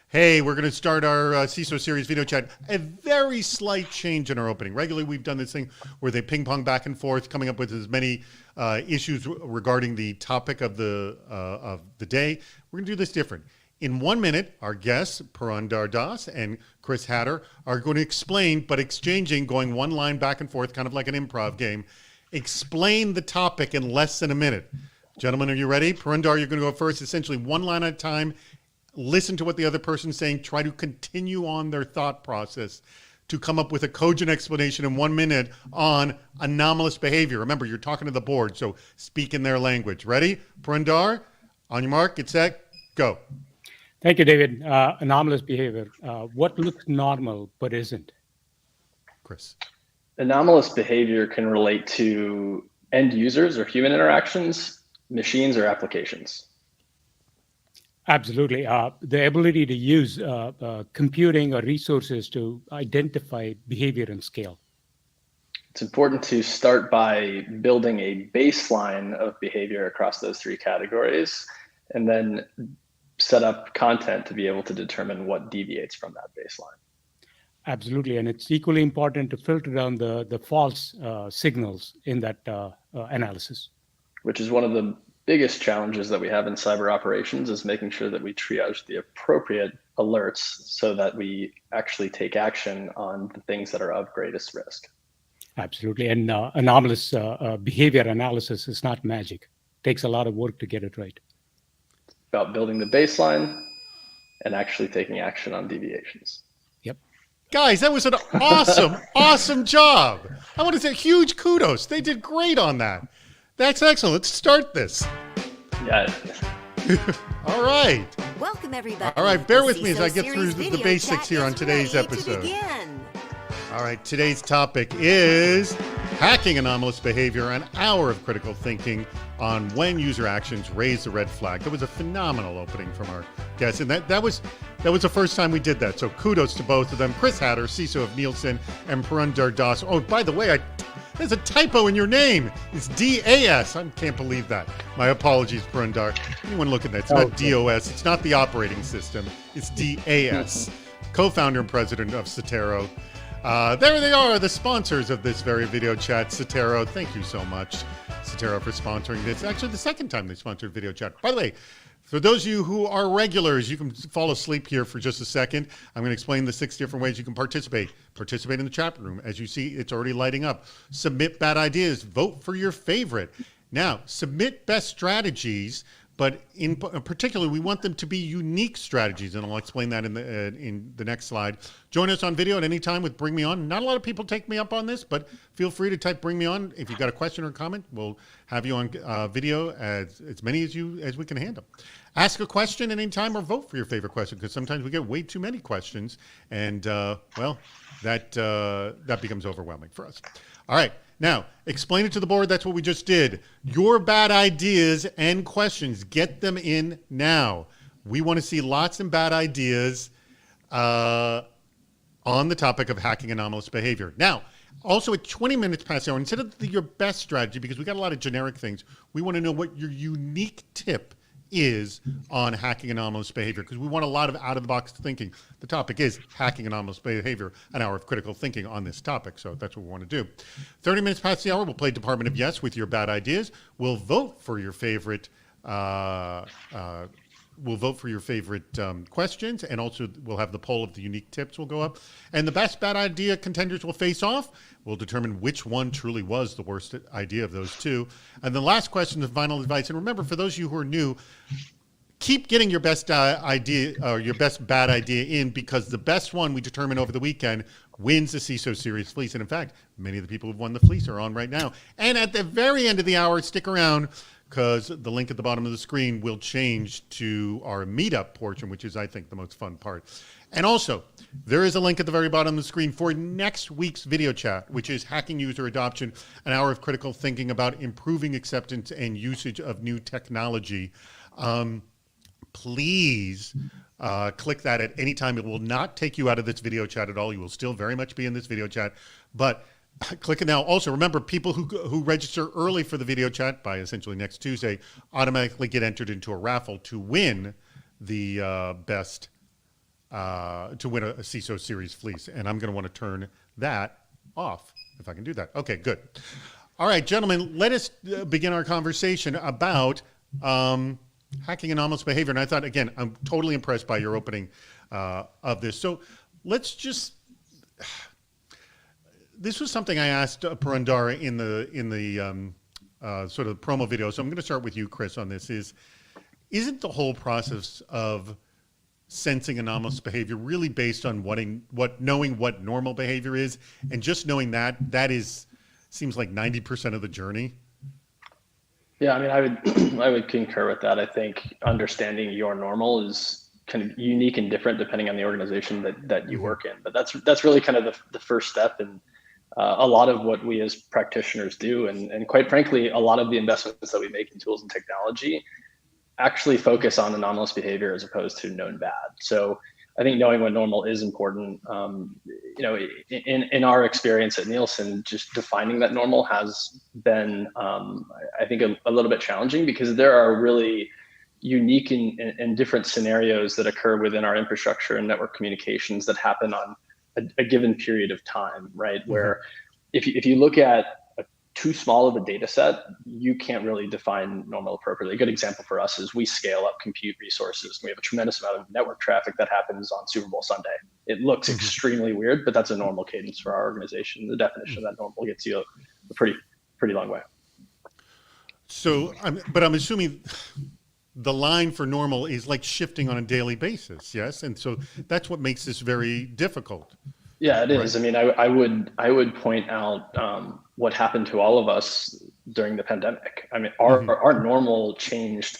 Hey, we're going to start our CISO series video chat. A very slight change in our opening. Regularly, we've done this thing where they ping pong back and forth, coming up with as many issues regarding the topic of the day. We're going to do this different. In 1 minute, our guests, Purandar Das and Chris Hatter, are going to explain, but exchanging, going one line back and forth, kind of like an improv game, explain the topic in less than a minute. Gentlemen, are you ready? Purandar, you're going to go first. Essentially, one line at a time. Listen to what the other person's saying. Try to continue on their thought process to come up with a cogent explanation in 1 minute on anomalous behavior. Remember, you're talking to the board, so speak in their language. Ready? Purandar, on your mark, get set, go. Thank you, David. Anomalous behavior. What looks normal but isn't? Chris. Anomalous behavior can relate to end users or human interactions, machines or applications. Absolutely. The ability to use computing or resources to identify behavior and scale. It's important to start by building a baseline of behavior across those three categories, and then set up content to be able to determine what deviates from that baseline. Absolutely. And it's equally important to filter down the false signals in that analysis. Which is one of the biggest challenges that we have in cyber operations, is making sure that we triage the appropriate alerts so that we actually take action on the things that are of greatest risk. Absolutely. And anomalous behavior analysis is not magic. It takes a lot of work to get it right. About building the baseline and actually taking action on deviations. Yep. Guys, that was an awesome job. I want to say huge kudos. They did great on that. That's excellent. Let's start this. Yeah. All right. Welcome, everybody. All right, bear with me as CISO I get through Series the basics here on today's ready to episode. begin. All right, today's topic is hacking anomalous behavior, an hour of critical thinking on when user actions raise the red flag. That was a phenomenal opening from our guests, and that was the first time we did that. So kudos to both of them. Chris Hatter, CISO of Nielsen, and Purandar Das. Oh, by the way, there's a typo in your name. It's DAS. I can't believe that. My apologies, Purandar. Anyone look at that? It's not DOS. It's not the operating system. It's DAS. Co-founder and president of Citero. There they are, the sponsors of this very video chat. Citero, thank you so much, Citero, for sponsoring this. Actually, the second time they sponsored video chat. By the way, for those of you who are regulars, you can fall asleep here for just a second. I'm going to explain the 6 different ways you can participate. Participate in the chat room. As you see, it's already lighting up. Submit bad ideas. Vote for your favorite. Now, submit best strategies, but in particular, we want them to be unique strategies, and I'll explain that in the next slide. Join us on video at any time with Bring Me On. Not a lot of people take me up on this, but feel free to type Bring Me On. If you've got a question or a comment, we'll have you on video as many as we can handle. Ask a question at any time or vote for your favorite question, because sometimes we get way too many questions, and well, that becomes overwhelming for us. All right. Now, explain it to the board. That's what we just did. Your bad ideas and questions, get them in now. We want to see lots of bad ideas on the topic of hacking anomalous behavior. Now, also at 20 minutes past the hour, instead of your best strategy, because we got a lot of generic things, we want to know what your unique tip is on hacking anomalous behavior, because we want a lot of out-of-the-box thinking. The topic is hacking anomalous behavior, an hour of critical thinking on this topic, so that's what we want to do. 30 minutes past the hour, we'll play Department of Yes with your bad ideas. We'll vote for your favorite questions, and also we'll have the poll of the unique tips will go up. And the best bad idea contenders will face off. We'll determine which one truly was the worst idea of those two. And the last question is final advice. And remember, for those of you who are new, keep getting your best idea or your best bad idea in, because the best one we determine over the weekend wins the CISO Series Fleece. And in fact, many of the people who've won the Fleece are on right now. And at the very end of the hour, stick around, because the link at the bottom of the screen will change to our meetup portion, which is, I think, the most fun part. And also, there is a link at the very bottom of the screen for next week's video chat, which is Hacking User Adoption, an hour of critical thinking about improving acceptance and usage of new technology. Please click that at any time. It will not take you out of this video chat at all. You will still very much be in this video chat, but click it now. Also, remember, people who register early for the video chat by essentially next Tuesday automatically get entered into a raffle to win the best to win a CISO series fleece. And I'm going to want to turn that off if I can do that. Okay, good. All right, gentlemen, let us begin our conversation about hacking anomalous behavior. And I thought, again, I'm totally impressed by your opening of this. So let's just, this was something I asked Purandara in the sort of promo video. So I'm going to start with you, Chris, on this. Isn't the whole process of sensing anomalous behavior really based on knowing what normal behavior is, and just knowing that seems like 90% of the journey? Yeah, I mean, I would concur with that. I think understanding your normal is kind of unique and different depending on the organization that you work in. But that's really kind of the first step, and a lot of what we as practitioners do, and quite frankly, a lot of the investments that we make in tools and technology actually focus on anomalous behavior as opposed to known bad. So I think knowing what normal is important. In our experience at Nielsen, just defining that normal has been, I think, a little bit challenging, because there are really unique and different scenarios that occur within our infrastructure and network communications that happen on a given period of time, right? Where if you look at too small of a data set, you can't really define normal appropriately. A good example for us is we scale up compute resources. We have a tremendous amount of network traffic that happens on Super Bowl Sunday. It looks extremely weird, but that's a normal cadence for our organization. The definition of that normal gets you a pretty long way. So, I'm assuming the line for normal is like shifting on a daily basis, yes? And so that's what makes this very difficult. Yeah, it is. Right? I mean, I would point out what happened to all of us during the pandemic. I mean, our normal changed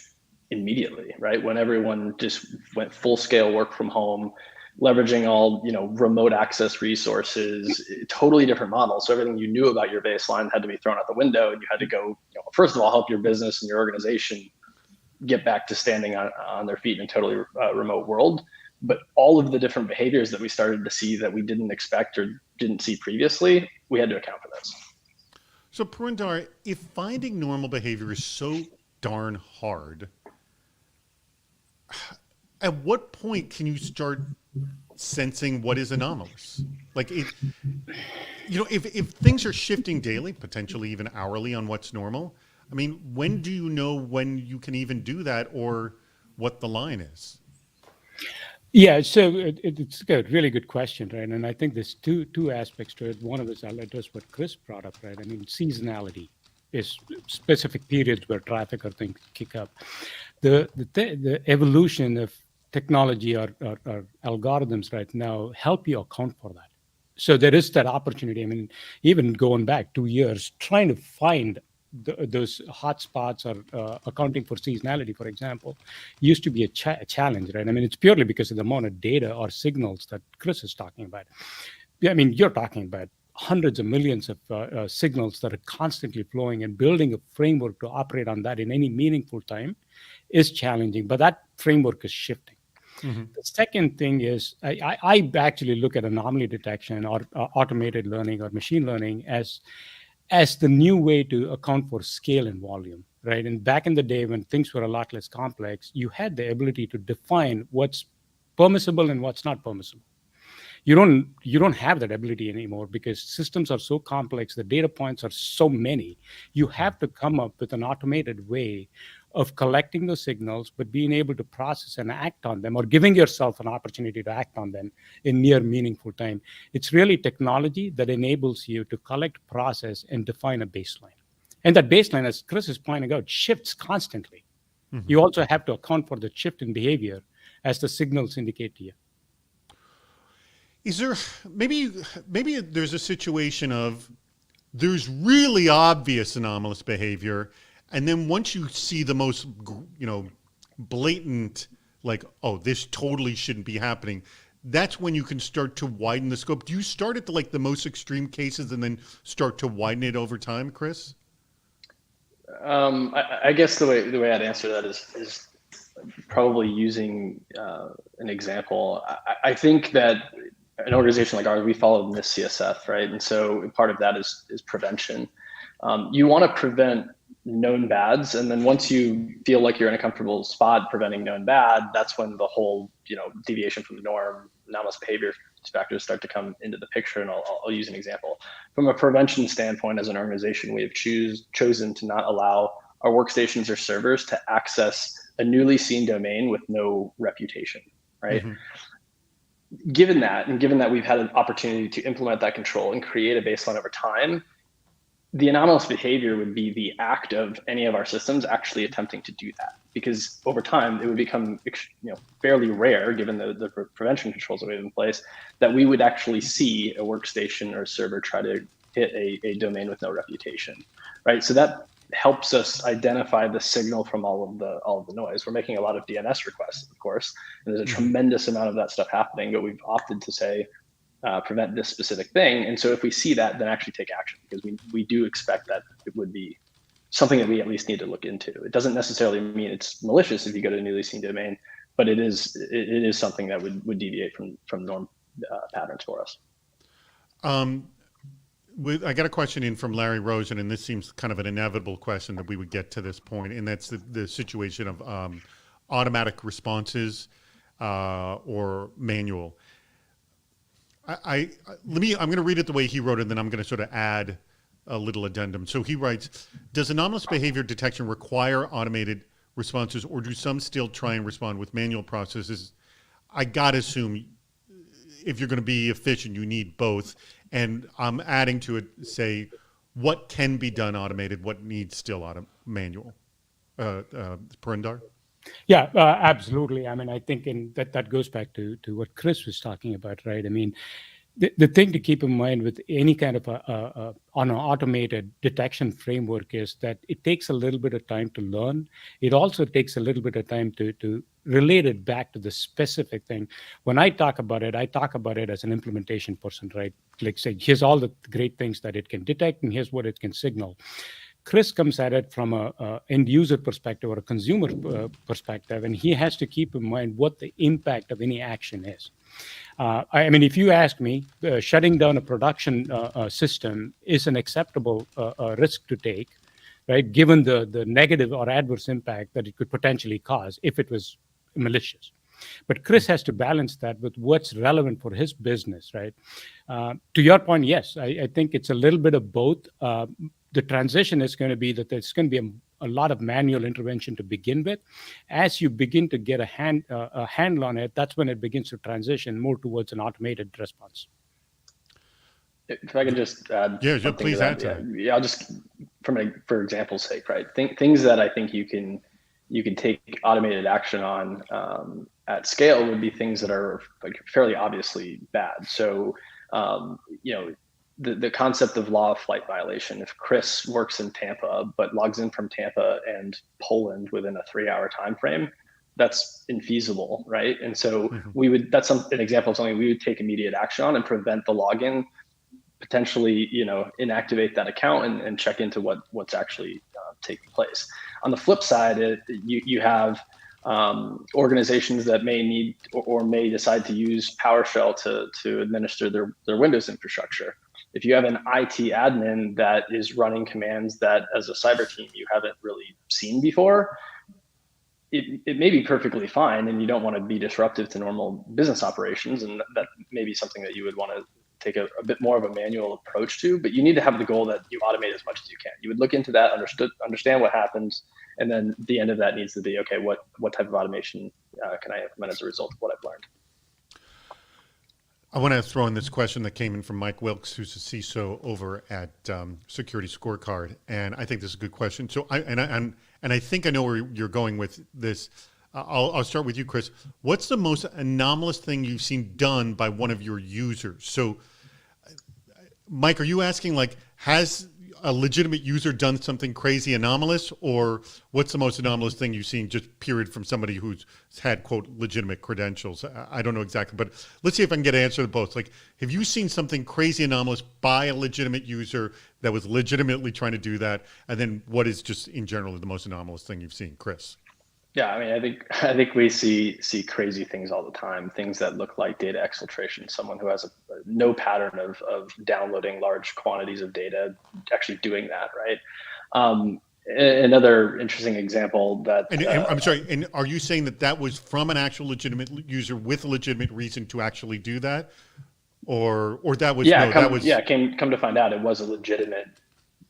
immediately, right? When everyone just went full scale work from home, leveraging all, remote access resources, totally different model. So everything you knew about your baseline had to be thrown out the window, and you had to go, first of all, help your business and your organization get back to standing on their feet in a totally remote world. But all of the different behaviors that we started to see that we didn't expect or didn't see previously, we had to account for those. So Purandara, if finding normal behavior is so darn hard, at what point can you start sensing what is anomalous? Like, if things are shifting daily, potentially even hourly on what's normal, I mean, when do you know when you can even do that, or what the line is? Yeah, so it's a really good question, right? And I think there's two aspects to it. One of this, I'll address what Chris brought up, right? I mean, seasonality is specific periods where traffic or things kick up. The evolution of technology or algorithms right now help you account for that. So there is that opportunity. I mean, even going back 2 years, trying to find those hotspots or accounting for seasonality, for example, used to be a challenge, right? I mean, it's purely because of the amount of data or signals that Chris is talking about. I mean, you're talking about hundreds of millions of signals that are constantly flowing, and building a framework to operate on that in any meaningful time is challenging, but that framework is shifting. The second thing is I actually look at anomaly detection or automated learning or machine learning as the new way to account for scale and volume, right? And back in the day when things were a lot less complex, you had the ability to define what's permissible and what's not permissible. You don't have that ability anymore because systems are so complex, the data points are so many. You have to come up with an automated way of collecting those signals, but being able to process and act on them, or giving yourself an opportunity to act on them in near meaningful time. It's really technology that enables you to collect, process, and define a baseline. And that baseline, as Chris is pointing out, shifts constantly. You also have to account for the shift in behavior as the signals indicate to you. Is there maybe there's a situation of there's really obvious anomalous behavior, and then once you see the most, blatant, like, oh, this totally shouldn't be happening, that's when you can start to widen the scope. Do you start at the most extreme cases and then start to widen it over time, Chris? I guess the way I'd answer that is probably using an example. I think that an organization like ours, we follow NIST CSF, right? And so part of that is prevention. You want to prevent known bads. And then once you feel like you're in a comfortable spot preventing known bad, that's when the whole, deviation from the norm, anomalous behavior factors start to come into the picture. And I'll use an example. From a prevention standpoint, as an organization, we have chosen to not allow our workstations or servers to access a newly seen domain with no reputation, right? Mm-hmm. Given that we've had an opportunity to implement that control and create a baseline over time, the anomalous behavior would be the act of any of our systems actually attempting to do that, because over time it would become fairly rare, given the prevention controls that we have in place, that we would actually see a workstation or a server try to hit a domain with no reputation, right? So that helps us identify the signal from all of the noise. We're making a lot of DNS requests, of course, and there's a tremendous amount of that stuff happening, but we've opted to say prevent this specific thing. And so if we see that, then actually take action, because we do expect that it would be something that we at least need to look into. It doesn't necessarily mean it's malicious if you go to a newly seen domain, but it is something that would deviate from norm patterns for us. I got a question in from Larry Rosen, and this seems kind of an inevitable question that we would get to this point, and that's the situation of automatic responses or manual. I'm going to read it the way he wrote it, and then I'm going to sort of add a little addendum. So he writes, does anomalous behavior detection require automated responses, or do some still try and respond with manual processes? I got to assume if you're going to be efficient, you need both. And I'm adding to it, say, what can be done automated, what needs still manual? Purandar? Yeah, absolutely. I mean, I think that goes back to what Chris was talking about, right? I mean, the thing to keep in mind with any kind of an automated detection framework is that it takes a little bit of time to learn. It also takes a little bit of time to relate it back to the specific thing. When I talk about it as an implementation person, right? Like say, here's all the great things that it can detect, and here's what it can signal. Chris comes at it from a end user perspective or a consumer perspective, and he has to keep in mind what the impact of any action is. I mean, if you ask me, shutting down a production system is an acceptable risk to take, right? Given the negative or adverse impact that it could potentially cause if it was malicious. But Chris has to balance that with what's relevant for his business, right? To your point, yes, I think it's a little bit of both. The transition is going to be that there's going to be a lot of manual intervention to begin with. As you begin to get a handle on it, that's when it begins to transition more towards an automated response. If I could just add, please add to that. Yeah, I'll just for example's sake, right? Things that I think you can take automated action on at scale would be things that are like fairly obviously bad. So, the concept of law of flight violation. If Chris works in Tampa but logs in from Tampa and Poland within a 3-hour time frame, that's infeasible, right? And so that's an example of something we would take immediate action on and prevent the login, potentially inactivate that account and check into what's actually taking place. On the flip side, you have organizations that may need or may decide to use PowerShell to administer their Windows infrastructure. If you have an IT admin that is running commands that as a cyber team you haven't really seen before, it may be perfectly fine, and you don't want to be disruptive to normal business operations, and that may be something that you would want to take a bit more of a manual approach to, but you need to have the goal that you automate as much as you can. You would look into that, understand what happens, and then the end of that needs to be, okay, what type of automation can I implement as a result of what I've learned? I want to throw in this question that came in from Mike Wilkes, who's a CISO over at Security Scorecard, and I think this is a good question. So I think I know where you're going with this. I'll start with you, Chris. What's the most anomalous thing you've seen done by one of your users? So, Mike, are you asking, like, has a legitimate user done something crazy anomalous, or what's the most anomalous thing you've seen just period from somebody who's had, quote, legitimate credentials? I don't know exactly, but let's see if I can get an answer to both. Like, have you seen something crazy anomalous by a legitimate user that was legitimately trying to do that? And then what is just in general the most anomalous thing you've seen, Chris? Yeah, I mean, I think we see crazy things all the time. Things that look like data exfiltration. Someone who has no pattern of downloading large quantities of data, actually doing that, right? Another interesting example that and I'm sorry, and are you saying that that was from an actual legitimate user with a legitimate reason to actually do that, or that was come to find out it was a legitimate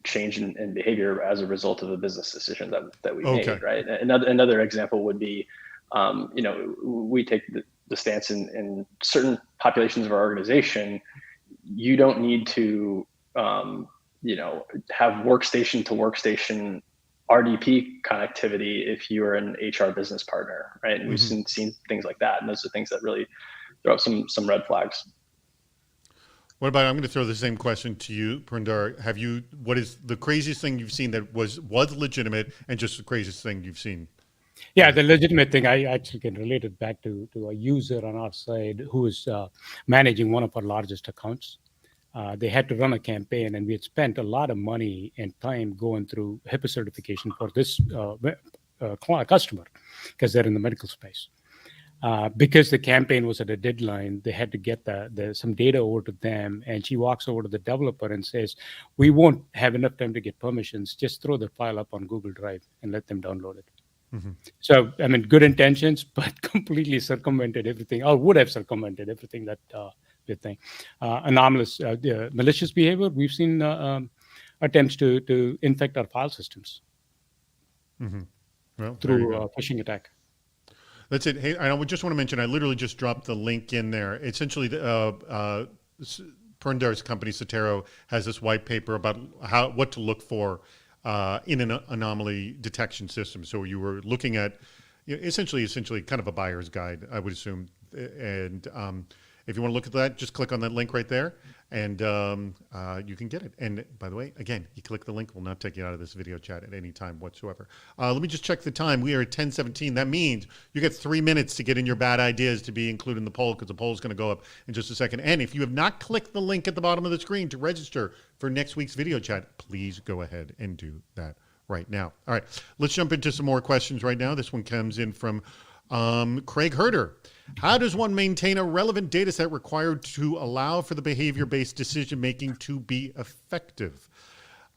change in behavior as a result of a business decision that we made, right? Another example would be, we take the stance in certain populations of our organization, you don't need to, have workstation to workstation RDP connectivity if you're an HR business partner, right? And we've seen things like that, and those are things that really throw up some red flags. What about, I'm going to throw the same question to you, Purandar. What is the craziest thing you've seen that was legitimate, and just the craziest thing you've seen? Yeah, the legitimate thing, I actually can relate it back to a user on our side who is managing one of our largest accounts. They had to run a campaign, and we had spent a lot of money and time going through HIPAA certification for this customer because they're in the medical space. Because the campaign was at a deadline, they had to get some data over to them. And she walks over to the developer and says, "We won't have enough time to get permissions. Just throw the file up on Google Drive and let them download it." So, I mean, good intentions, but completely circumvented everything, or would have circumvented everything that we think. Anomalous, malicious behavior. We've seen attempts to infect our file systems through a phishing attack. That's it. Hey, I just want to mention, I literally just dropped the link in there. Essentially, Purandar's company, Sotero, has this white paper about what to look for in an anomaly detection system. So you were looking at essentially kind of a buyer's guide, I would assume. And if you want to look at that, just click on that link right there, and you can get it. And by the way, again, you click the link, will not take you out of this video chat at any time whatsoever. Let me just check the time. We are at 10:17. That means you get 3 minutes to get in your bad ideas to be included in the poll, because the poll is going to go up in just a second. And if you have not clicked the link at the bottom of the screen to register for next week's video chat, please go ahead and do that right now. All right, let's jump into some more questions right now. This one comes in from Craig Herder. How does one maintain a relevant data set required to allow for the behavior-based decision-making to be effective?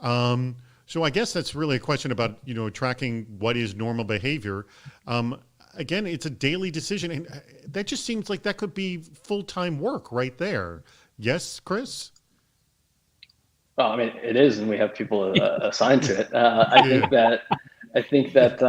So I guess that's really a question about, tracking what is normal behavior. Again, it's a daily decision, and that just seems like that could be full-time work right there. Yes, Chris? Well, I mean, it is, and we have people assigned to it. I think that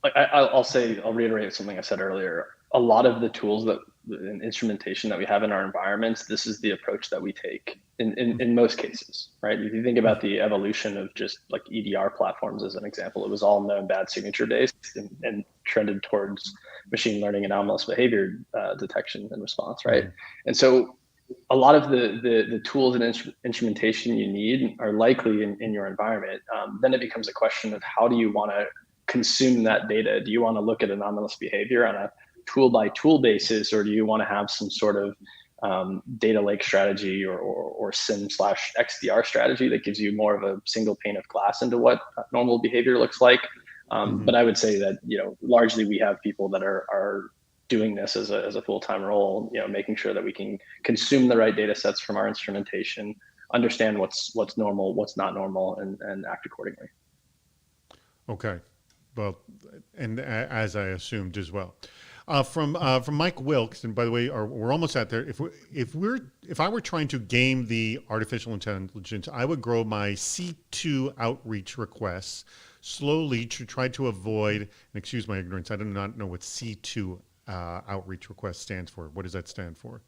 I'll reiterate something I said earlier. A lot of the tools and instrumentation that we have in our environments, this is the approach that we take in most cases, right? If you think about the evolution of just like EDR platforms as an example, it was all known bad signature based and trended towards machine learning anomalous behavior detection and response, right? And so a lot of the tools and instrumentation you need are likely in your environment. Then it becomes a question of how do you want to consume that data? Do you want to look at anomalous behavior on a tool by tool basis, or do you want to have some sort of data lake strategy or SIM/XDR strategy that gives you more of a single pane of glass into what normal behavior looks like? But I would say that largely we have people that are doing this as a full-time role, making sure that we can consume the right data sets from our instrumentation, understand what's normal, what's not normal, and act accordingly. Okay. Well, and as I assumed as well, from Mike Wilkes, and by the way, we're almost out there. If I were trying to game the artificial intelligence, I would grow my C2 outreach requests slowly to try to avoid. And excuse my ignorance, I do not know what C2 outreach request stands for. What does that stand for?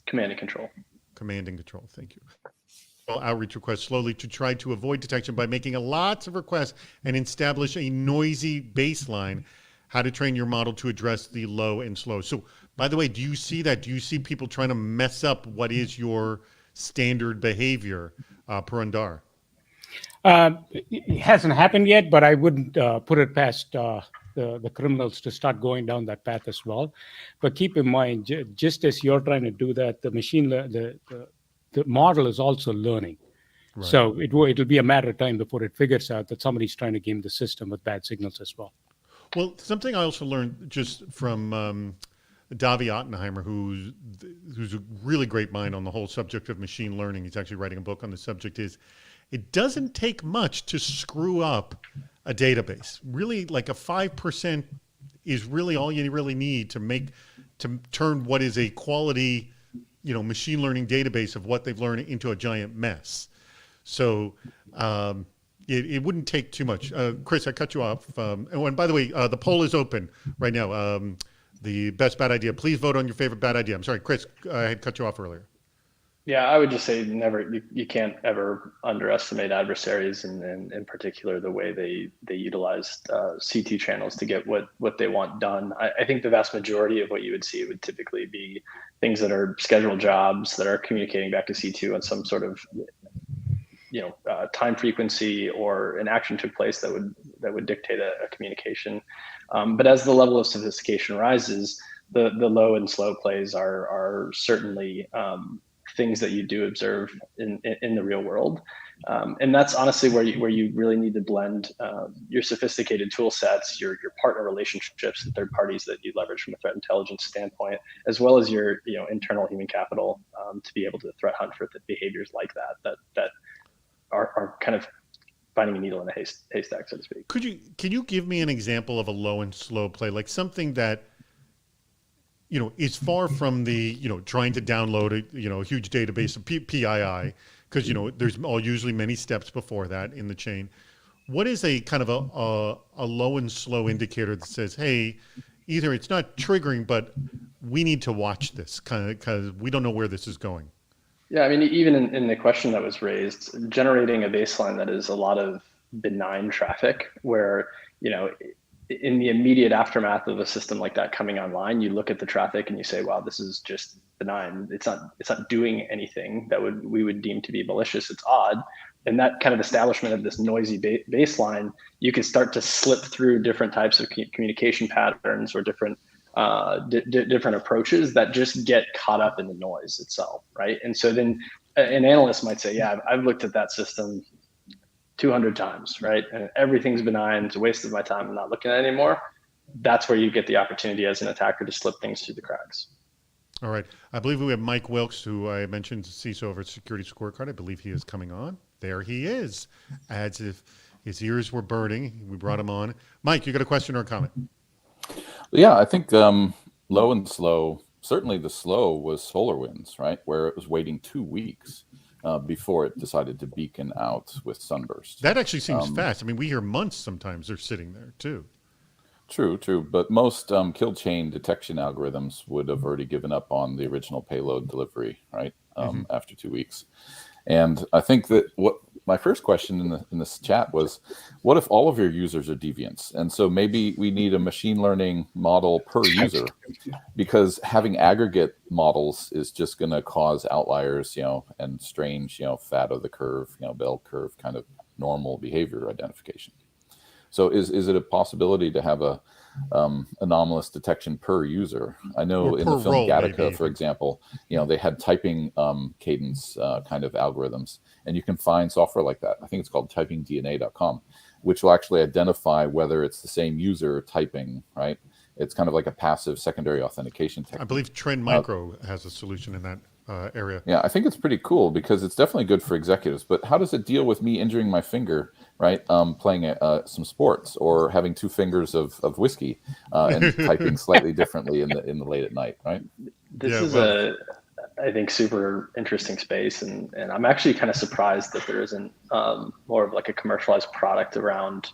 Command and control. Command and control. Thank you. Outreach requests slowly to try to avoid detection by making lots of requests and establish a noisy baseline. How to train your model to address the low and slow. So, by the way, do you see that? Do you see people trying to mess up what is your standard behavior, Purandar? It hasn't happened yet, but I wouldn't put it past the criminals to start going down that path as well. But keep in mind, just as you're trying to do that, the model is also learning. Right. So it'll be a matter of time before it figures out that somebody's trying to game the system with bad signals as well. Well, something I also learned just from Davi Ottenheimer, who's a really great mind on the whole subject of machine learning. He's actually writing a book on the subject. Is it doesn't take much to screw up a database. Really, like a 5% is really all you really need to turn what is a quality, machine learning database of what they've learned into a giant mess. So it wouldn't take too much. Chris, I cut you off. And by the way, the poll is open right now. The best bad idea. Please vote on your favorite bad idea. I'm sorry, Chris, I had cut you off earlier. Yeah, I would just say never. You can't ever underestimate adversaries, and in particular the way they utilize C2 channels to get what they want done. I think the vast majority of what you would see would typically be things that are scheduled jobs that are communicating back to C2 on some sort of time frequency, or an action took place that would dictate a communication. But as the level of sophistication rises, the low and slow plays are certainly things that you do observe in the real world. And that's honestly where you really need to blend your sophisticated tool sets, your partner relationships and third parties that you leverage from a threat intelligence standpoint, as well as your internal human capital to be able to threat hunt for the behaviors like that are kind of finding a needle in a haystack, so to speak. Can you give me an example of a low and slow play, like something that is far from the trying to download a huge database of PII, because there's usually many steps before that in the chain. What is a kind of a low and slow indicator that says, hey, either it's not triggering, but we need to watch this kind of because we don't know where this is going? Yeah, I mean, even in the question that was raised, generating a baseline that is a lot of benign traffic, where, in the immediate aftermath of a system like that coming online, you look at the traffic and you say, wow, this is just benign. It's not doing anything that we would deem to be malicious. It's odd. And that kind of establishment of this noisy baseline, you can start to slip through different types of communication patterns or different approaches that just get caught up in the noise itself, right? And so then an analyst might say, yeah, I've looked at that system 200 times, right? And everything's benign. It's a waste of my time. I'm not looking at it anymore. That's where you get the opportunity as an attacker to slip things through the cracks. All right. I believe we have Mike Wilkes, who I mentioned, CISO over at Security Scorecard. I believe he is coming on. There he is, as if his ears were burning. We brought him on. Mike, you got a question or a comment? Yeah, I think low and slow, certainly the slow was SolarWinds, right? Where it was waiting 2 weeks before it decided to beacon out with Sunburst. That actually seems fast. I mean, we hear months sometimes they're sitting there too. True. But most kill chain detection algorithms would have already given up on the original payload delivery, right? After 2 weeks. And I think that what my first question in this chat was, what if all of your users are deviants? And so maybe we need a machine learning model per user, because having aggregate models is just going to cause outliers, and strange, fat of the curve, bell curve kind of normal behavior identification. So is it a possibility to have a anomalous detection per user? I know in the film Gattaca, for example, they had typing cadence kind of algorithms, and you can find software like that. I think it's called typingdna.com, which will actually identify whether it's the same user typing, right? It's kind of like a passive secondary authentication technique. I believe Trend Micro has a solution in that area. Yeah, I think it's pretty cool because it's definitely good for executives. But how does it deal with me injuring my finger, right? Playing some sports, or having 2 fingers of whiskey and typing slightly differently in the late at night, right? This is I think, super interesting space, and I'm actually kind of surprised that there isn't more of like a commercialized product around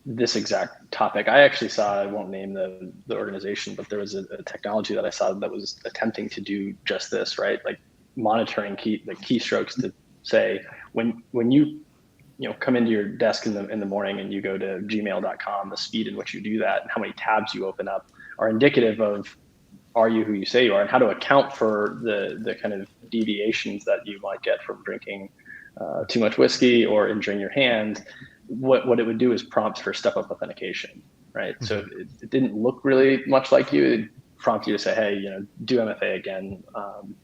this exact topic. I actually saw, I won't name the organization, but there was a technology that I saw that was attempting to do just this, right? Like monitoring the keystrokes to say when you come into your desk in the morning and you go to gmail.com, the speed in which you do that and how many tabs you open up are indicative of, are you who you say you are, and how to account for the kind of deviations that you might get from drinking too much whiskey or injuring your hand. What it would do is prompt for step-up authentication, right? Mm-hmm. So it didn't look really much like you. It'd prompt you to say, hey, do MFA again,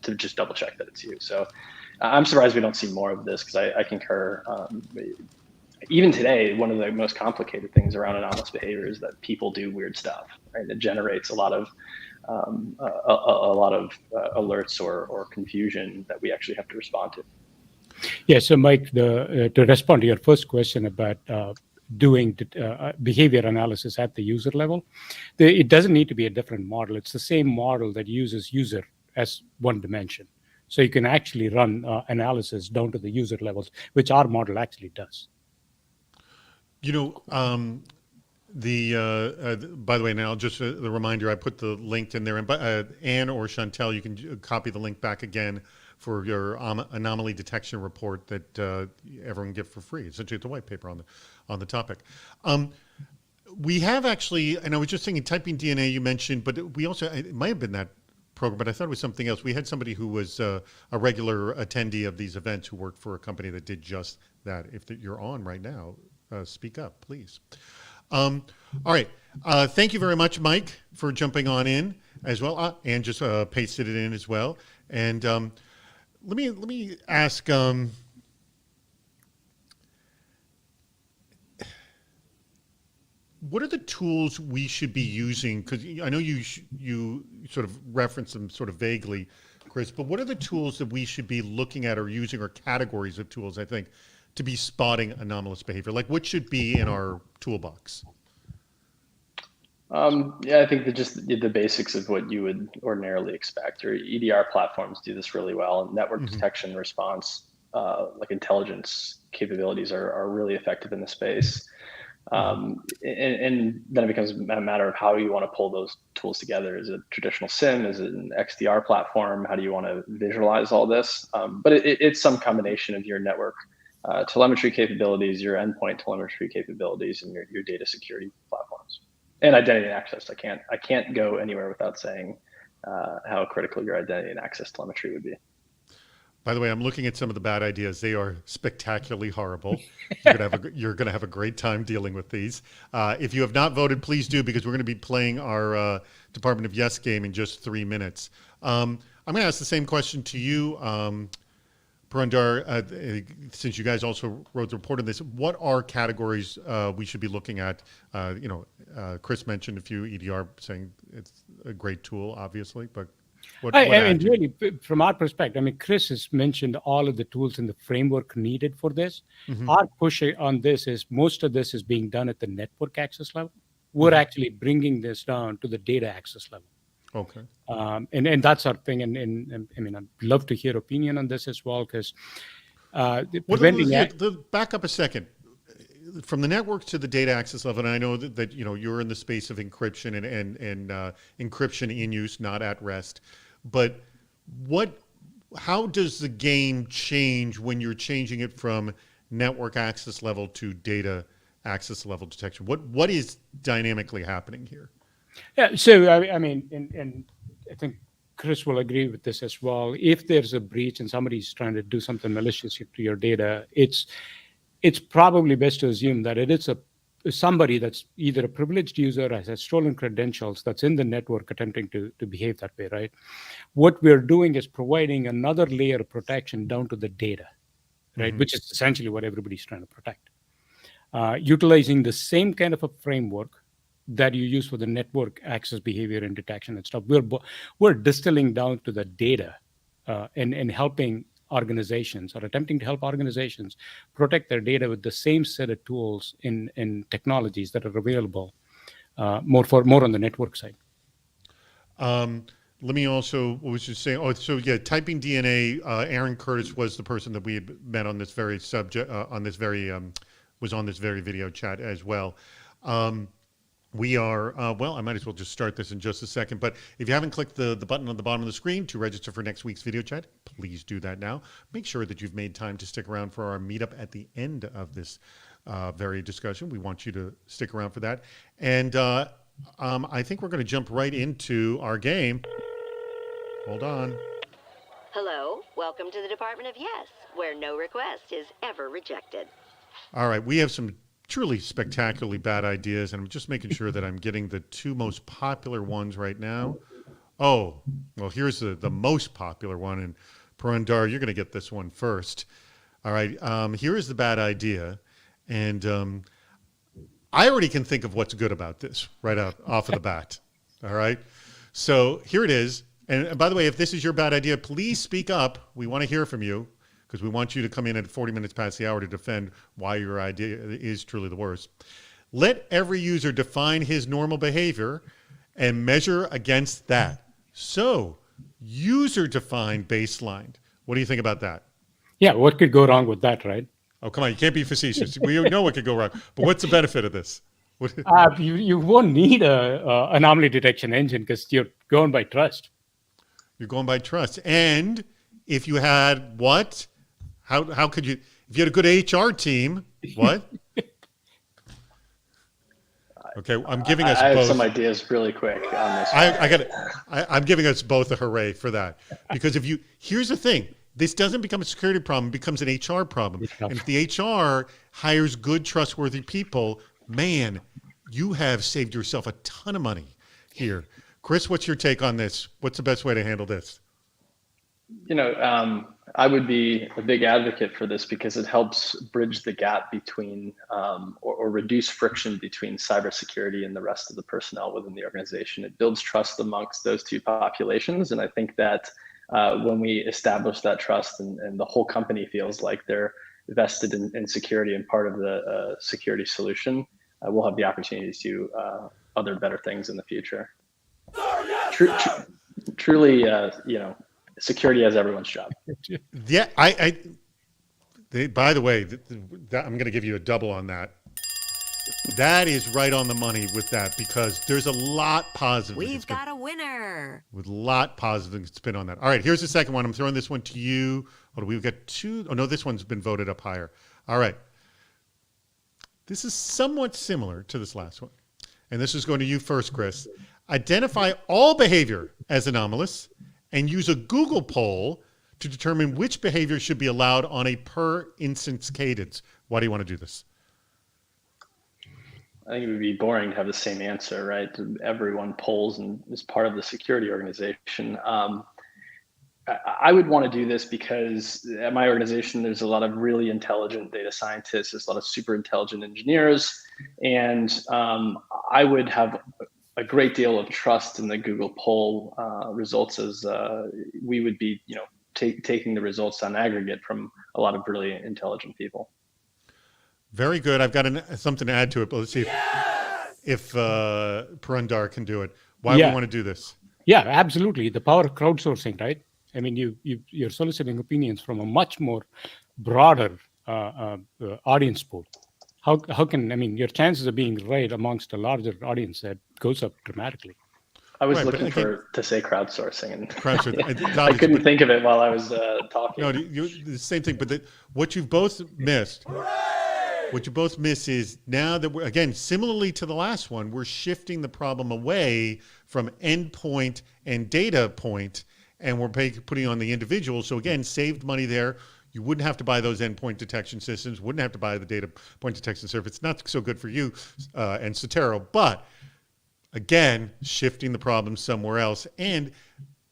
to just double check that it's you. So I'm surprised we don't see more of this, because I concur. Even today, one of the most complicated things around anomalous behavior is that people do weird stuff, right? It generates a lot of alerts or confusion that we actually have to respond to. Yeah. So, Mike, to respond to your first question about doing behavior analysis at the user level, it doesn't need to be a different model. It's the same model that uses user as one dimension. So you can actually run analysis down to the user levels, which our model actually does. You know, by the way, now just the reminder, I put the link in there, and Anne or Chantel, you can copy the link back again for your anomaly detection report that everyone can get for free. Essentially, it's a white paper on the topic. We have actually, and I was just thinking, typing DNA you mentioned, but we also, it might have been that program, but I thought it was something else. We had somebody who was a regular attendee of these events who worked for a company that did just that. If you're on right now, speak up, please. All right. Thank you very much, Mike, for jumping on in as well. And just pasted it in as well. And let me ask. What are the tools we should be using? Because I know you sort of referenced them sort of vaguely, Chris, but what are the tools that we should be looking at or using, or categories of tools, I think, to be spotting anomalous behavior? Like, what should be in our toolbox? Yeah, I think that just the basics of what you would ordinarily expect. Your EDR platforms do this really well. Network detection response, like intelligence capabilities are really effective in the space. And then it becomes a matter of how you want to pull those tools together. Is it traditional SIM? Is it an XDR platform? How do you want to visualize all this? But it's some combination of your network telemetry capabilities, your endpoint telemetry capabilities, and your data security platforms. And identity and access. I can't go anywhere without saying how critical your identity and access telemetry would be. By the way, I'm looking at some of the bad ideas. They are spectacularly horrible. You're gonna have a great time dealing with these. If you have not voted, please do, because we're going to be playing our Department of Yes game in just 3 minutes. I'm going to ask the same question to you, Purandar, since you guys also wrote the report on this. What are categories we should be looking at? Chris mentioned a few, EDR, saying it's a great tool, obviously, but really, from our perspective, Chris has mentioned all of the tools in the framework needed for this. Our push on this is most of this is being done at the network access level. We're actually bringing this down to the data access level. Okay. And that's our thing. And I'd love to hear opinion on this as well, because back up a second. From the network to the data access level, and I know that you're in the space of encryption and encryption in use, not at rest. But how does the game change when you're changing it from network access level to data access level detection? What is dynamically happening here? Yeah. So and I think Chris will agree with this as well. If there's a breach and somebody's trying to do something malicious to your data, it's probably best to assume that it is somebody that's either a privileged user or has stolen credentials that's in the network attempting to behave that way, right? What we're doing is providing another layer of protection down to the data, right? Which is essentially what everybody's trying to protect. Utilizing the same kind of a framework that you use for the network access behavior and detection and stuff. We're distilling down to the data and helping organizations, or attempting to help organizations protect their data with the same set of tools and technologies that are available more on the network side. Let me also, what was you saying? Oh, so yeah, typing DNA. Aaron Curtis was the person that we had met on this very subject, was on this very video chat as well. We are, I might as well just start this in just a second. But if you haven't clicked the button on the bottom of the screen to register for next week's video chat, please do that now. Make sure that you've made time to stick around for our meetup at the end of this very discussion. We want you to stick around for that. And I think we're going to jump right into our game. Hold on. Hello, welcome to the Department of Yes, where no request is ever rejected. All right, we have some truly spectacularly bad ideas, and I'm just making sure that I'm getting the two most popular ones right now. Oh, well, here's the most popular one, and Purandar, you're going to get this one first. All right, here is the bad idea, and I already can think of what's good about this right off of the bat. All right, so here it is. And by the way, if this is your bad idea, please speak up. We want to hear from you. because we want you to come in at 40 minutes past the hour to defend why your idea is truly the worst. Let every user define his normal behavior and measure against that. So, user-defined baseline. What do you think about that? Yeah, what could go wrong with that, right? Oh, come on, you can't be facetious. We know what could go wrong. But what's the benefit of this? You won't need a anomaly detection engine because you're going by trust. You're going by trust. And if you had what? How could you, if you had a good HR team, what? Okay, I'm giving us both. I have some ideas really quick on this. I'm giving us both a hooray for that. Because here's the thing. This doesn't become a security problem, it becomes an HR problem. And if the HR hires good, trustworthy people, man, you have saved yourself a ton of money here. Chris, what's your take on this? What's the best way to handle this? I would be a big advocate for this because it helps bridge the gap between or reduce friction between cybersecurity and the rest of the personnel within the organization. It builds trust amongst those two populations. And I think that when we establish that trust and the whole company feels like they're vested in security and part of the security solution, we'll have the opportunity to do other better things in the future. Truly, security has everyone's job. Yeah, by the way, I'm going to give you a double on that. That is right on the money with that because there's a lot positive. We've got a winner. With a lot positive spin on that. All right, here's the second one. I'm throwing this one to you. Hold on, we've got two. Oh, no, this one's been voted up higher. All right. This is somewhat similar to this last one. And this is going to you first, Chris. Identify all behavior as anomalous and use a Google poll to determine which behavior should be allowed on a per instance cadence. Why do you want to do this? I think it would be boring to have the same answer, right? Everyone polls and is part of the security organization. I would want to do this because at my organization, there's a lot of really intelligent data scientists, there's a lot of super intelligent engineers, and I would have a great deal of trust in the Google poll results as we would be, taking the results on aggregate from a lot of brilliant, intelligent people. Very good. I've got something to add to it, but let's see if Purandar can do it. Why do we want to do this? Yeah, absolutely. The power of crowdsourcing, right? I mean, you're soliciting opinions from a much more broader audience pool. How can your chances of being right amongst a larger audience that goes up dramatically? I was looking to say crowdsourcing, and crowdsourcing. I couldn't think of it while I was talking. No, the same thing. But what you've both missed. What you both miss is now that again, similarly to the last one, we're shifting the problem away from endpoint and data point, and we're putting on the individual. So again, saved money there. You wouldn't have to buy those endpoint detection systems, wouldn't have to buy the data point detection service. It's not so good for you and Sotero, but again, shifting the problem somewhere else. And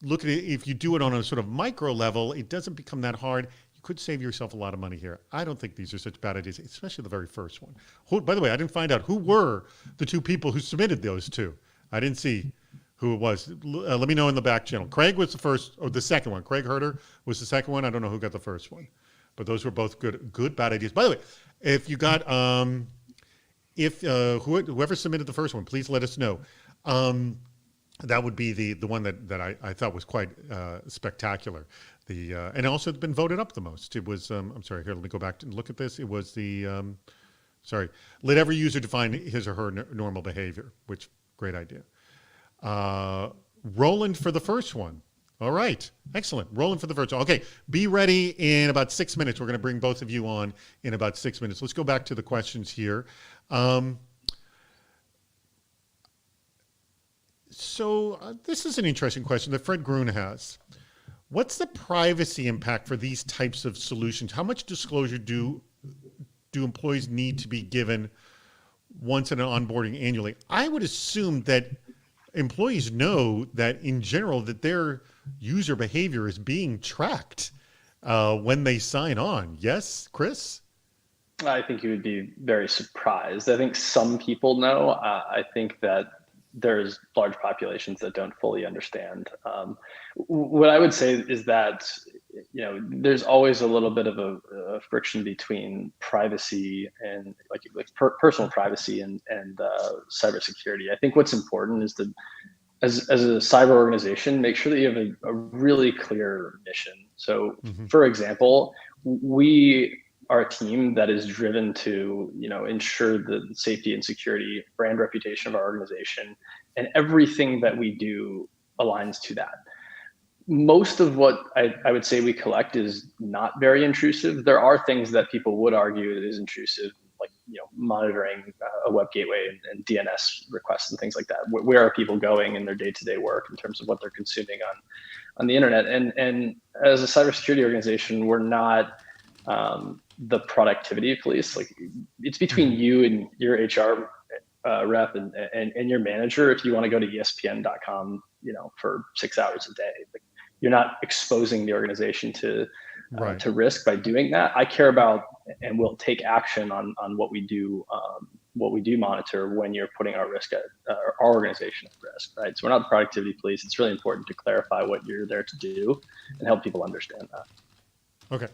look at it, if you do it on a sort of micro level, it doesn't become that hard. Could save yourself a lot of money here. I don't think these are such bad ideas, especially the very first one. By the way, I didn't find out who were the two people who submitted those two. I didn't see who it was. Let me know in the back channel. Craig was the first, or the second one. Craig Herder was the second one. I don't know who got the first one, but those were both good bad ideas. By the way, if you got, whoever submitted the first one, please let us know. That would be the one that I thought was quite spectacular. And also it's been voted up the most. It was, I'm sorry, here, let me go back and look at this. It was let every user define his or her normal behavior, which, great idea. Roland for the first one. All right, excellent. Roland for the first one. Okay, be ready in about 6 minutes. We're going to bring both of you on in about 6 minutes. Let's go back to the questions here. This is an interesting question that Fred Grun has. What's the privacy impact for these types of solutions? How much disclosure do employees need to be given once in an onboarding annually? I would assume that employees know that in general that their user behavior is being tracked when they sign on. Yes, Chris? I think you would be very surprised. I think some people know. I think that there's large populations that don't fully understand. What I would say is that there's always a little bit of a friction between privacy and personal privacy and cybersecurity. I think what's important is to, as a cyber organization, make sure that you have a really clear mission. So, for example, we are a team that is driven to ensure the safety and security, brand reputation of our organization, and everything that we do aligns to that. Most of what I would say we collect is not very intrusive. There are things that people would argue is intrusive, like monitoring a web gateway and DNS requests and things like that. Where are people going in their day-to-day work in terms of what they're consuming on the internet? And as a cybersecurity organization, we're not the productivity police. Like, it's between you and your HR rep and your manager. If you want to go to ESPN.com, for 6 hours a day, like, you're not exposing the organization to risk by doing that. I care about and will take action on what we do monitor when you're putting our organization at risk, right? So we're not the productivity police. It's really important to clarify what you're there to do and help people understand that. Okay,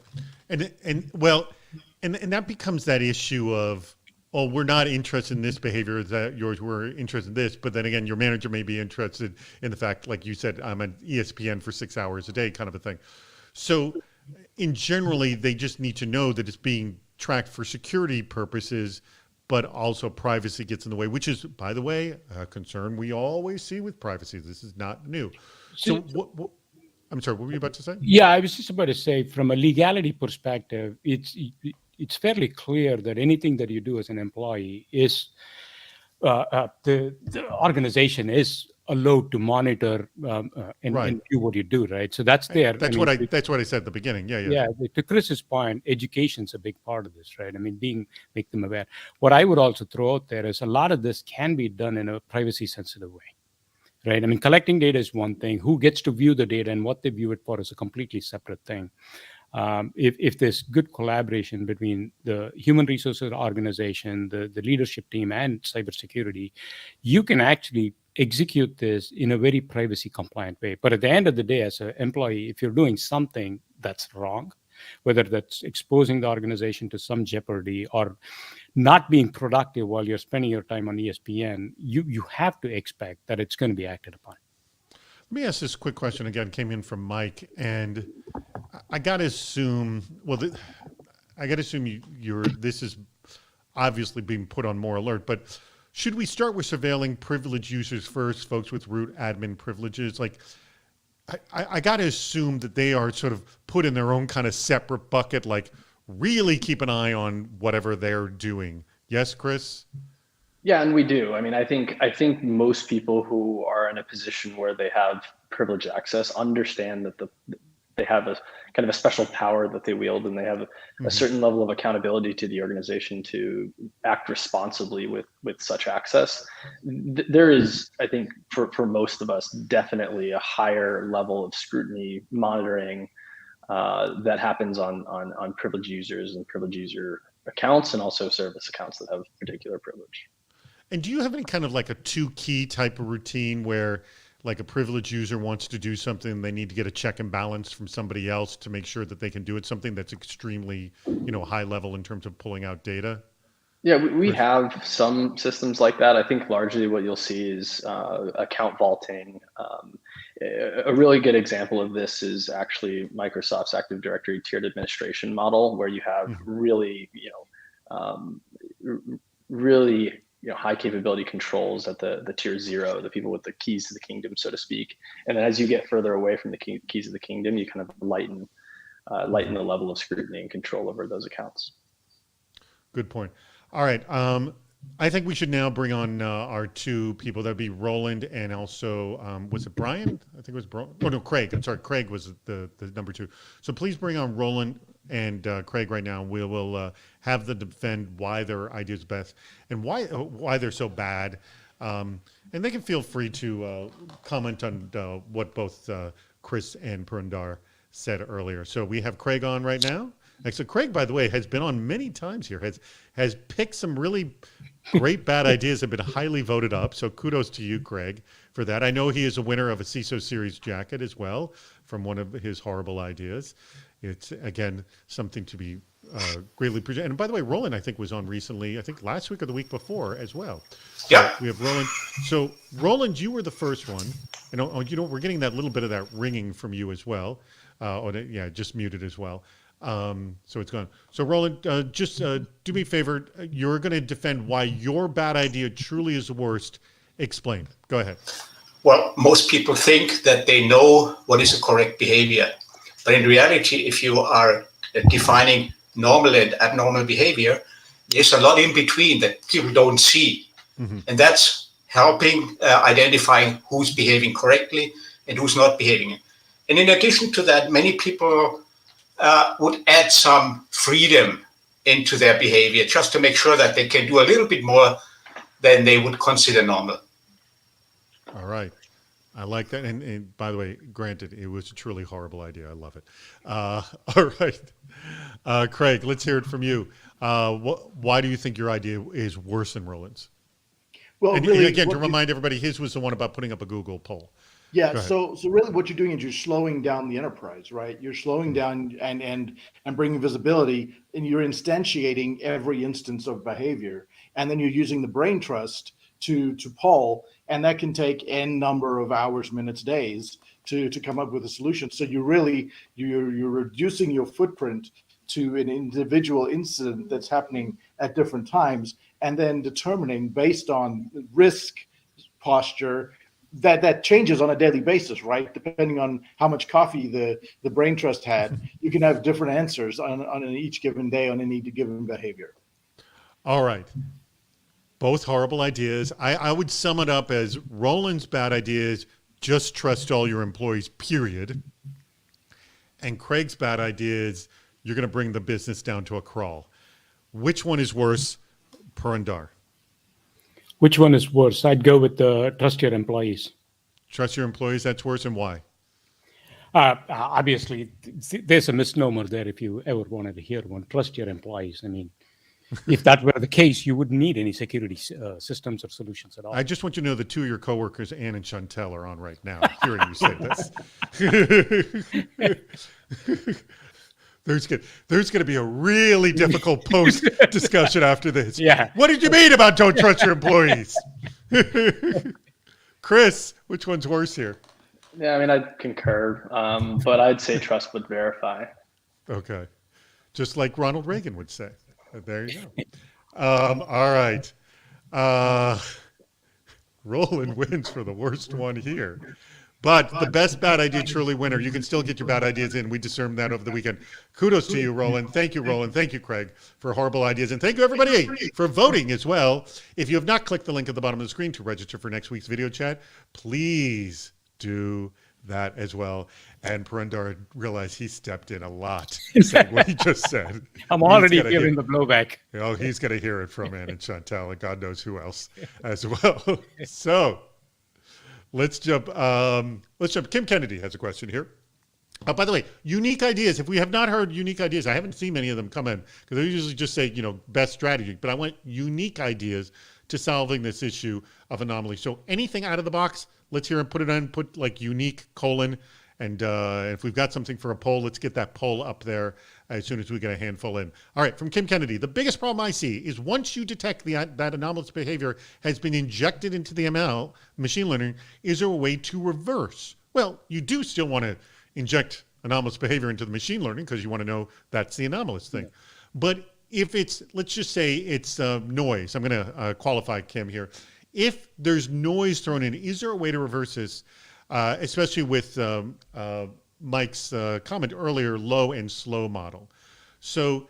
and that becomes that issue of, oh, we're not interested in this behavior, is that yours, we're interested in this. But then again, your manager may be interested in the fact, like you said, I'm at ESPN for 6 hours a day kind of a thing. So in generally, they just need to know that it's being tracked for security purposes, but also privacy gets in the way, which is, by the way, a concern we always see with privacy. This is not new. So what I'm sorry, what were you about to say? Yeah, I was just about to say, from a legality perspective, it's fairly clear that anything that you do as an employee is the organization is allowed to monitor and do what you do, right? So that's there. That's what I said at the beginning. Yeah. To Chris's point, education's a big part of this, right? I mean, make them aware. What I would also throw out there is a lot of this can be done in a privacy sensitive way, right? I mean, collecting data is one thing. Who gets to view the data and what they view it for is a completely separate thing. If there's good collaboration between the human resources organization, the leadership team, and cybersecurity, you can actually execute this in a very privacy compliant way. But at the end of the day, as an employee, if you're doing something that's wrong, whether that's exposing the organization to some jeopardy or not being productive while you're spending your time on ESPN, you have to expect that it's going to be acted upon. Let me ask this quick question again. Came in from Mike, and I got to assume. Well, this is obviously being put on more alert. But should we start with surveilling privileged users first, folks with root admin privileges? Like, I got to assume that they are sort of put in their own kind of separate bucket. Like, really keep an eye on whatever they're doing. Yes, Chris? Yeah, and we do. I mean, I think most people who are in a position where they have privileged access understand that they have a kind of a special power that they wield, and they have a certain level of accountability to the organization to act responsibly with such access. There is, I think, for most of us, definitely a higher level of scrutiny, monitoring that happens on privileged users and privileged user accounts, and also service accounts that have particular privilege. And do you have any kind of like a 2-key type of routine where, like, a privileged user wants to do something, they need to get a check and balance from somebody else to make sure that they can do it, something that's extremely, high level in terms of pulling out data? Yeah, we have some systems like that. I think largely what you'll see is account vaulting. A really good example of this is actually Microsoft's Active Directory tiered administration model, where you have really high capability controls at the tier 0, the people with the keys to the kingdom, so to speak. And then as you get further away from the keys of the kingdom, you kind of lighten the level of scrutiny and control over those accounts. Good point. All right. I think we should now bring on our two people. That'd be Roland and also, was it Brian? I think it was Brian. Oh, no, Craig. I'm sorry. Craig was the number 2. So please bring on Roland and Craig right now. We will have them defend why their idea is best and why they're so bad. And they can feel free to comment on what both Chris and Purandar said earlier. So we have Craig on right now. So Craig, by the way, has been on many times here, has picked some really Great bad ideas have been highly voted up. So kudos to you, Craig, for that. I know he is a winner of a CISO Series jacket as well from one of his horrible ideas. It's, again, something to be greatly appreciated. And by the way, Roland, I think, was on recently, I think last week or the week before as well. So Yeah. we have Roland. So, Roland, you were the first one. And, we're getting that little bit of that ringing from you as well. Just muted as well. So it's gone. So Roland, just do me a favor. You're going to defend why your bad idea truly is the worst. Explain. Go ahead. Well, most people think that they know what is a correct behavior. But in reality, if you are defining normal and abnormal behavior, there's a lot in between that people don't see. Mm-hmm. And that's helping identifying who's behaving correctly and who's not behaving. And in addition to that, many people would add some freedom into their behavior just to make sure that they can do a little bit more than they would consider normal. All right. I like that. And by the way, granted, it was a truly horrible idea. I love it. All right. Craig, let's hear it from you. Why do you think your idea is worse than Roland's? Well, and really, again, to remind everybody, his was the one about putting up a Google poll. Yeah. So really what you're doing is you're slowing down the enterprise, right? You're slowing down and bringing visibility, and you're instantiating every instance of behavior. And then you're using the brain trust to poll, and that can take n number of hours, minutes, days to come up with a solution. So you're reducing your footprint to an individual incident that's happening at different times, and then determining based on risk posture that changes on a daily basis, right? Depending on how much coffee the brain trust had, you can have different answers on each given day on any given behavior. All right. Both horrible ideas. I would sum it up as Roland's bad idea is just trust all your employees, period. And Craig's bad idea is you're going to bring the business down to a crawl. Which one is worse, Purandar? Which one is worse? I'd go with the trust your employees. Trust your employees, that's worse, and why? Obviously, there's a misnomer there if you ever wanted to hear one. Trust your employees. I mean, if that were the case, you wouldn't need any security systems or solutions at all. I just want you to know the two of your coworkers, Ann and Chantel, are on right now, hearing you say this. There's going to be a really difficult post discussion after this. Yeah. What did you mean about don't trust your employees? Chris, which one's worse here? Yeah, I mean, I'd concur, but I'd say trust but verify. Okay. Just like Ronald Reagan would say. There you go. All right. Roland wins for the worst one here. But the best bad idea truly winner. You can still get your bad ideas in. We discerned that over the weekend. Kudos to you, Roland. Thank you, Roland. Thank you, Craig, for horrible ideas. And thank you, everybody, for voting as well. If you have not clicked the link at the bottom of the screen to register for next week's video chat, please do that as well. And Purandar realized he stepped in a lot, saying what he just said. I'm already hearing the blowback. Oh, he's going to hear it from Ann and Chantel and God knows who else as well. So let's jump. Kim Kennedy has a question here. By the way, unique ideas. If we have not heard unique ideas, I haven't seen many of them come in because they usually just say, best strategy. But I want unique ideas to solving this issue of anomaly. So anything out of the box, let's hear him put it in, put like unique : and if we've got something for a poll, let's get that poll up there as soon as we get a handful in. All right, from Kim Kennedy, the biggest problem I see is once you detect that anomalous behavior has been injected into the ML, machine learning, is there a way to reverse? Well, you do still want to inject anomalous behavior into the machine learning because you want to know that's the anomalous thing. Yeah. But if it's, let's just say it's noise. I'm going to qualify Kim here. If there's noise thrown in, is there a way to reverse this? Especially with Mike's comment earlier, low and slow model. So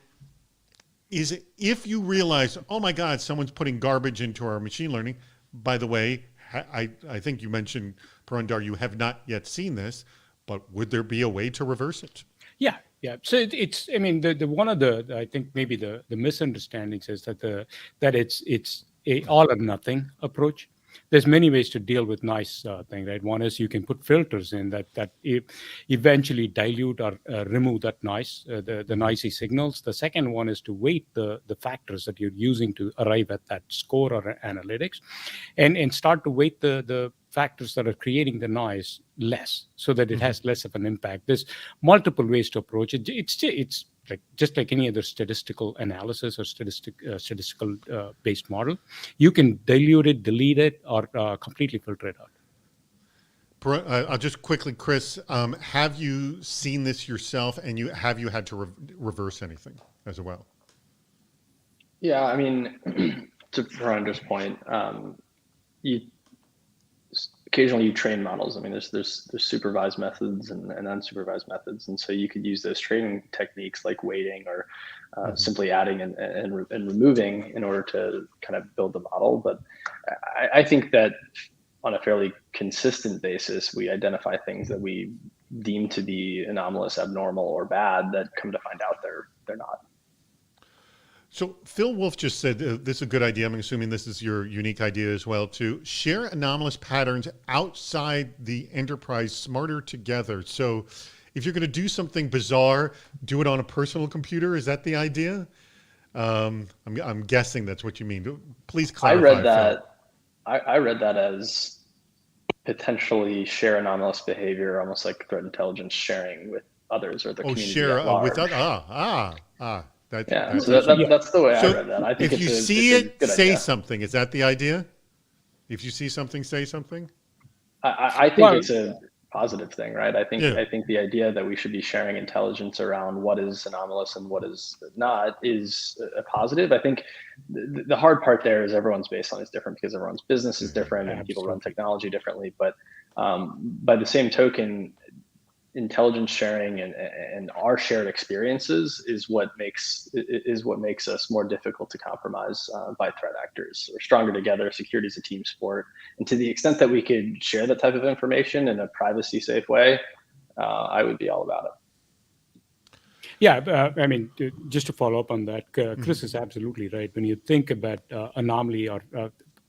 is it, if you realize, oh my God, someone's putting garbage into our machine learning, by the way, I think you mentioned, Purandar, you have not yet seen this, but would there be a way to reverse it? Yeah. So it's I mean, the one of the, I think maybe the misunderstandings is that it's a all or nothing approach. there's many ways to deal with noise thing, right? One is you can put filters in that eventually dilute or remove that noise, the noisy signals. The second one is to weight the factors that you're using to arrive at that score or analytics, and start to weight the factors that are creating the noise less, so that it has less of an impact. There's multiple ways to approach it. It's like just like any other statistical analysis or statistical based model. You can dilute it, delete it, or completely filter it out. I'll just quickly, Chris, have you seen this yourself, and have you had to reverse anything as well? Yeah, I mean, to Parandra's point, occasionally you train models. I mean, there's supervised methods and unsupervised methods, and so you could use those training techniques like weighting or simply adding and removing in order to kind of build the model. But I think that on a fairly consistent basis, we identify things that we deem to be anomalous, abnormal, or bad that come to find out they're not. So Phil Wolf just said this is a good idea. I'm assuming this is your unique idea as well, to share anomalous patterns outside the enterprise smarter together. So if you're going to do something bizarre, do it on a personal computer. Is that the idea? I'm guessing that's what you mean. Please clarify. I read that as potentially share anomalous behavior, almost like threat intelligence sharing with others or the community. Share at large. with others. That's the way I read that. I think if you see it, say something. Is that the idea? If you see something, say something. I think it's a positive thing, right? I think the idea that we should be sharing intelligence around what is anomalous and what is not is a positive. I think the hard part there is everyone's baseline is different because everyone's business is different and people run technology differently. But by the same token, intelligence sharing and our shared experiences is what makes us more difficult to compromise by threat actors. We're stronger together. Security is a team sport, and to the extent that we could share that type of information in a privacy safe way, I would be all about it. Yeah, I mean, just to follow up on that, Chris is absolutely right. When you think about anomaly or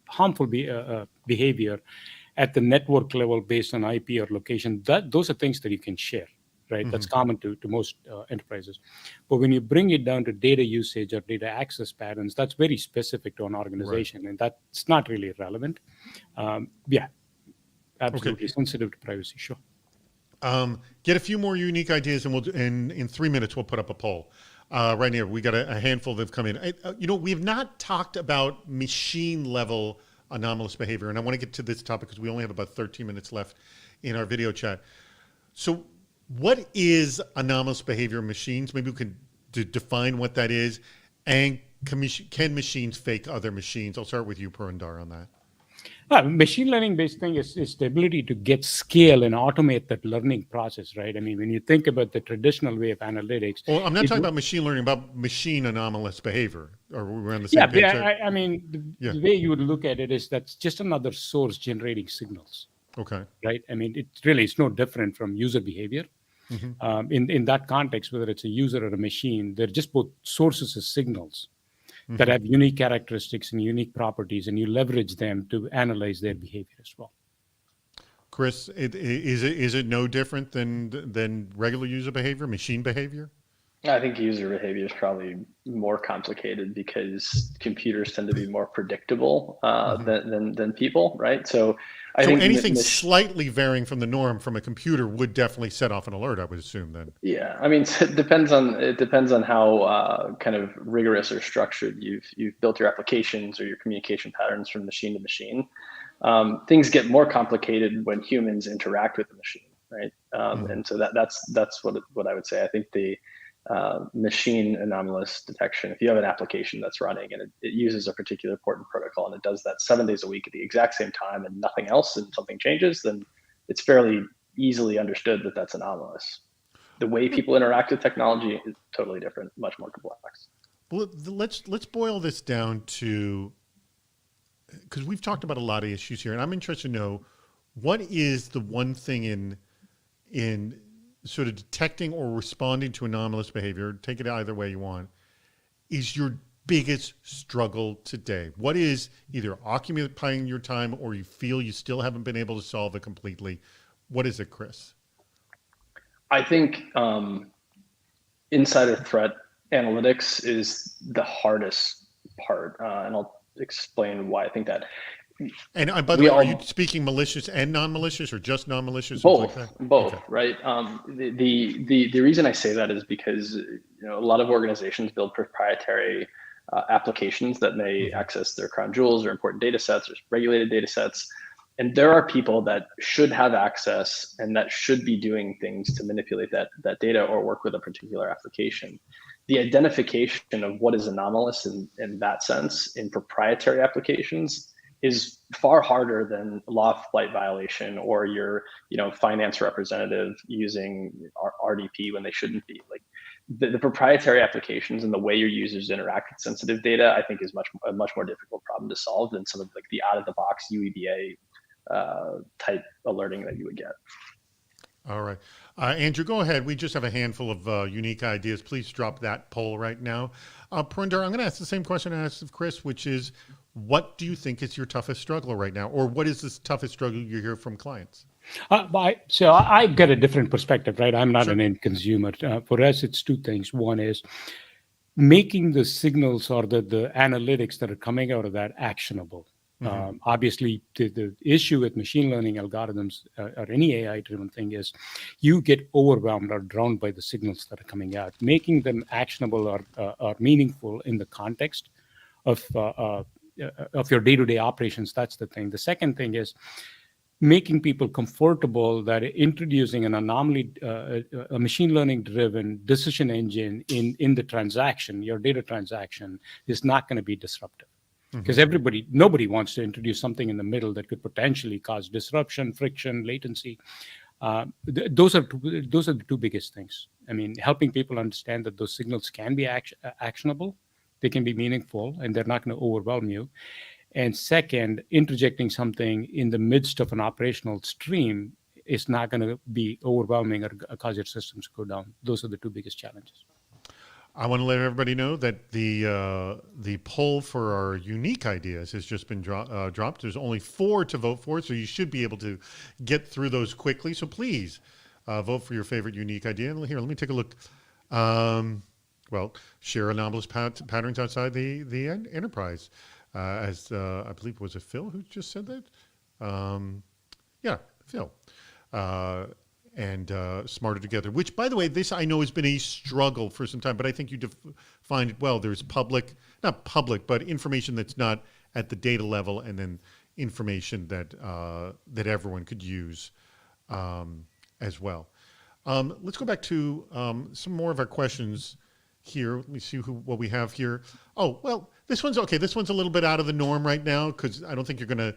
harmful behavior at the network level based on IP or location, those are things that you can share, right? That's common to most enterprises. But when you bring it down to data usage or data access patterns, that's very specific to an organization, and that's not really relevant. Absolutely sensitive to privacy, sure. Get a few more unique ideas, and in 3 minutes we'll put up a poll. Right here, we got a handful that have come in. We have not talked about machine level anomalous behavior, and I want to get to this topic because we only have about 13 minutes left in our video chat. So what is anomalous behavior in machines? Maybe we can define what that is, and can machines fake other machines? I'll start with you, Purandar, on that. Machine learning based thing is the ability to get scale and automate that learning process, right? I mean, when you think about the traditional way of analytics. Well, I'm not talking about machine learning, about machine anomalous behavior. Or we're on the same page. I mean, the way you would look at it is that's just another source generating signals. Okay. Right? I mean, it's no different from user behavior. In that context, whether it's a user or a machine, they're just both sources of signals that have unique characteristics and unique properties, and you leverage them to analyze their behavior as well. Chris, is it no different than regular user behavior, machine behavior? I think user behavior is probably more complicated because computers tend to be more predictable than people, right? So I think anything slightly varying from the norm from a computer would definitely set off an alert, I would assume then. Yeah, I mean, it depends on how kind of rigorous or structured you've built your applications or your communication patterns from machine to machine. Things get more complicated when humans interact with the machine, right? And so that's what I would say. I think the machine anomalous detection, if you have an application that's running and it uses a particular important protocol and it does that 7 days a week at the exact same time and nothing else, and something changes, then it's fairly easily understood that that's anomalous. The way people interact with technology is totally different, much more complex. Well, let's boil this down to, because we've talked about a lot of issues here, and I'm interested to know what is the one thing in sort of detecting or responding to anomalous behavior, take it either way you want, is your biggest struggle today? What is either occupying your time or you feel you still haven't been able to solve it completely? What is it, Chris? I think insider threat analytics is the hardest part, and I'll explain why I think that. And by the way, are you speaking malicious and non-malicious, or just non-malicious? Both, like both, okay. Right? The reason I say that is because a lot of organizations build proprietary applications that may access their crown jewels or important data sets or regulated data sets. And there are people that should have access and that should be doing things to manipulate that data or work with a particular application. The identification of what is anomalous in that sense in proprietary applications is far harder than law of flight violation or your finance representative using RDP when they shouldn't be. Like the proprietary applications and the way your users interact with sensitive data, I think is a much more difficult problem to solve than some of like the out of the box UEBA type alerting that you would get. All right. Andrew, go ahead. We just have a handful of unique ideas. Please drop that poll right now. Parinder, I'm going to ask the same question I asked of Chris, which is, what do you think is your toughest struggle right now? Or what is the toughest struggle you hear from clients? So I get a different perspective, right? I'm not Sure. an end consumer. For us, it's two things. One is making the signals or the analytics that are coming out of that actionable. Obviously, the issue with machine learning algorithms or any AI-driven thing is you get overwhelmed or drowned by the signals that are coming out. Making them actionable or meaningful in the context of your day-to-day operations, that's the thing. The second thing is making people comfortable that introducing an anomaly, a machine learning-driven decision engine in the transaction, your data transaction, is not going to be disruptive. Because nobody wants to introduce something in the middle that could potentially cause disruption, friction, latency. Those are the two biggest things. I mean, helping people understand that those signals can be actionable, they can be meaningful, and they're not going to overwhelm you. And second, interjecting something in the midst of an operational stream is not going to be overwhelming or cause your systems to go down. Those are the two biggest challenges. I want to let everybody know that the poll for our unique ideas has just been dropped. There's only 4 to vote for, so you should be able to get through those quickly. So please vote for your favorite unique idea. And here, let me take a look. Share anomalous patterns outside the enterprise. As I believe, was it Phil who just said that? Yeah, Phil. And Smarter Together, which, by the way, this I know has been a struggle for some time, but I think you defined it well. There's not public, but information that's not at the data level, and then information that that everyone could use as well. Let's go back to some more of our questions here. Let me see what we have here. Oh, well, this one's okay. This one's a little bit out of the norm right now because I don't think you're going to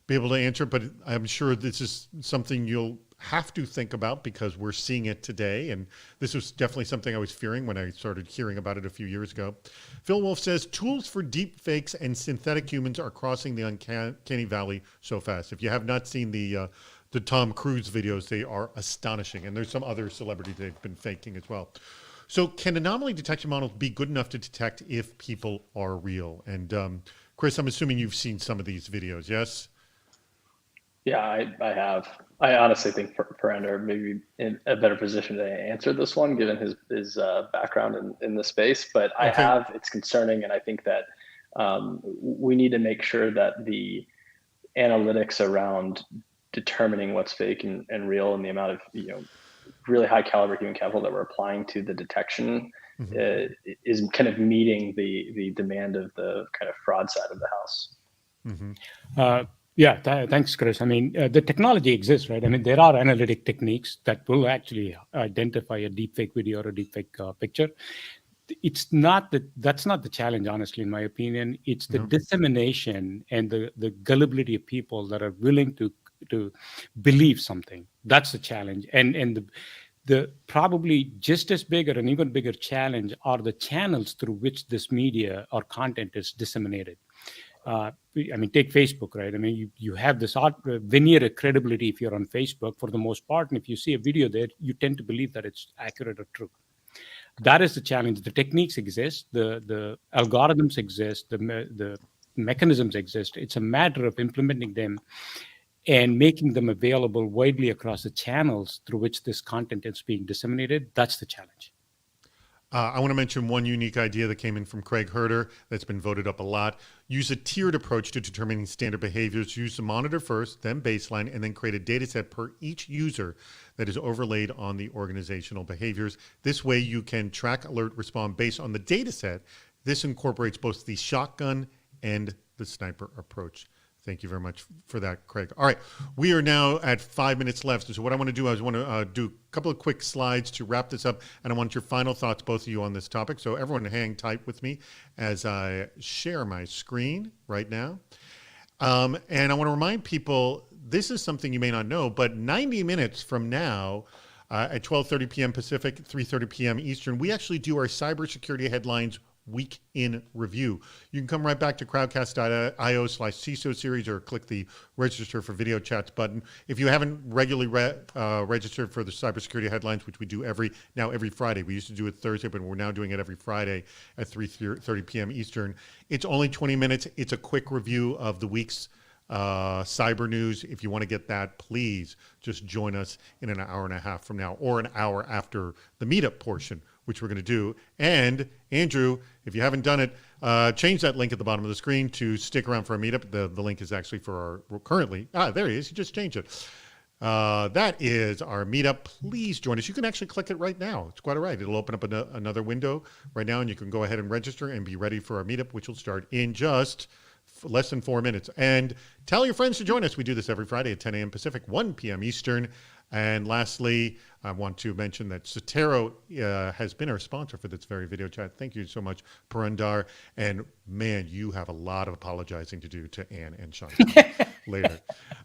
be able to answer it, but I'm sure this is something you'll have to think about because we're seeing it today. And this was definitely something I was fearing when I started hearing about it a few years ago. Phil Wolf says, tools for deep fakes and synthetic humans are crossing the uncanny valley so fast. If you have not seen the Tom Cruise videos, they are astonishing. And there's some other celebrities they've been faking as well. So can anomaly detection models be good enough to detect if people are real? And Chris, I'm assuming you've seen some of these videos, yes? Yeah, I have. I honestly think Parinder may be in a better position to answer this one, given his background in the space. But I have. It's concerning, and I think that we need to make sure that the analytics around determining what's fake and real, and the amount of really high caliber human capital that we're applying to the detection is kind of meeting the demand of the kind of fraud side of the house. Yeah, thanks, Chris. I mean, the technology exists, right? I mean, there are analytic techniques that will actually identify a deepfake video or a deepfake picture. It's not that's not the challenge, honestly, in my opinion. It's the dissemination and the gullibility of people that are willing to believe something. That's the challenge. And the probably just as big or an even bigger challenge are the channels through which this media or content is disseminated. I mean, take Facebook, right? I mean, you have this veneer of credibility if you're on Facebook for the most part. And if you see a video there, you tend to believe that it's accurate or true. That is the challenge. The techniques exist, the algorithms exist, the mechanisms exist. It's a matter of implementing them and making them available widely across the channels through which this content is being disseminated. That's the challenge. I want to mention one unique idea that came in from Craig Herder that's been voted up a lot. Use a tiered approach to determining standard behaviors. Use the monitor first, then baseline, and then create a data set per each user that is overlaid on the organizational behaviors. This way you can track, alert, respond based on the data set. This incorporates both the shotgun and the sniper approach. Thank you very much for that, Craig. All right, we are now at 5 minutes left. So what I want to do is I want to do a couple of quick slides to wrap this up, and I want your final thoughts, both of you, on this topic. So everyone hang tight with me as I share my screen right now. And I want to remind people, this is something you may not know, but 90 minutes from now, at 12:30 p.m. Pacific, 3:30 p.m. Eastern, we actually do our cybersecurity headlines week in review. You can come right back to crowdcast.io/CISO series or click the register for video chats button. If you haven't regularly registered for the cybersecurity headlines, which we do every Friday, we used to do it Thursday, but we're now doing it every Friday at 3:30 p.m. Eastern. It's only 20 minutes. It's a quick review of the week's cyber news. If you want to get that, please just join us in an hour and a half from now, or an hour after the meetup portion, which we're going to do. And Andrew, if you haven't done it, change that link at the bottom of the screen to stick around for a meetup. The link is actually for our currently. There he is. You just changed it. That is our meetup. Please join us. You can actually click it right now. It's quite all right. It'll open up another window right now, and you can go ahead and register and be ready for our meetup, which will start in just less than 4 minutes. And tell your friends to join us. We do this every Friday at 10 a.m. Pacific, 1 p.m. Eastern. And lastly, I want to mention that Sotero has been our sponsor for this very video chat. Thank you so much, Purandar. And man, you have a lot of apologizing to do to Anne and Sean later.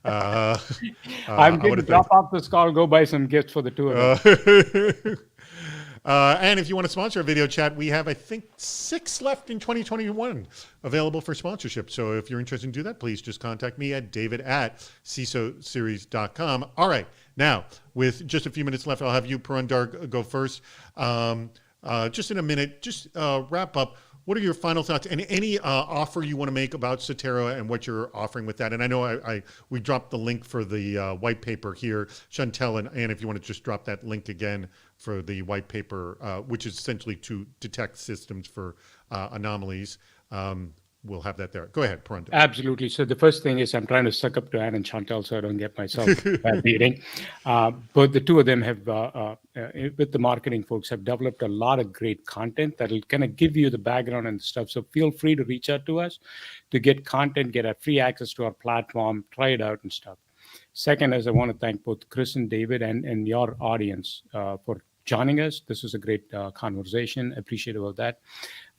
I'm going to drop off this call, go buy some gifts for the two of them. And if you want to sponsor a video chat, we have, I think, 6 left in 2021 available for sponsorship. So if you're interested in do that, please just contact me at david@cisoseries.com. All right. Now, with just a few minutes left, I'll have you, Purandar, go first. Just in a minute, just wrap up. What are your final thoughts and any offer you want to make about Sotero and what you're offering with that? And I know we dropped the link for the white paper here. Chantel and Anne, if you want to just drop that link again for the white paper, which is essentially to detect systems for anomalies. We'll have that there. Go ahead, Purandar. Absolutely. So the first thing is I'm trying to suck up to Anne and Chantal so I don't get myself bad beating. But the two of them have, with the marketing folks, have developed a lot of great content that'll kind of give you the background and stuff. So feel free to reach out to us to get content, get a free access to our platform, try it out and stuff. Second is I want to thank both Chris and David and your audience for joining us. This was a great conversation. Appreciative of that.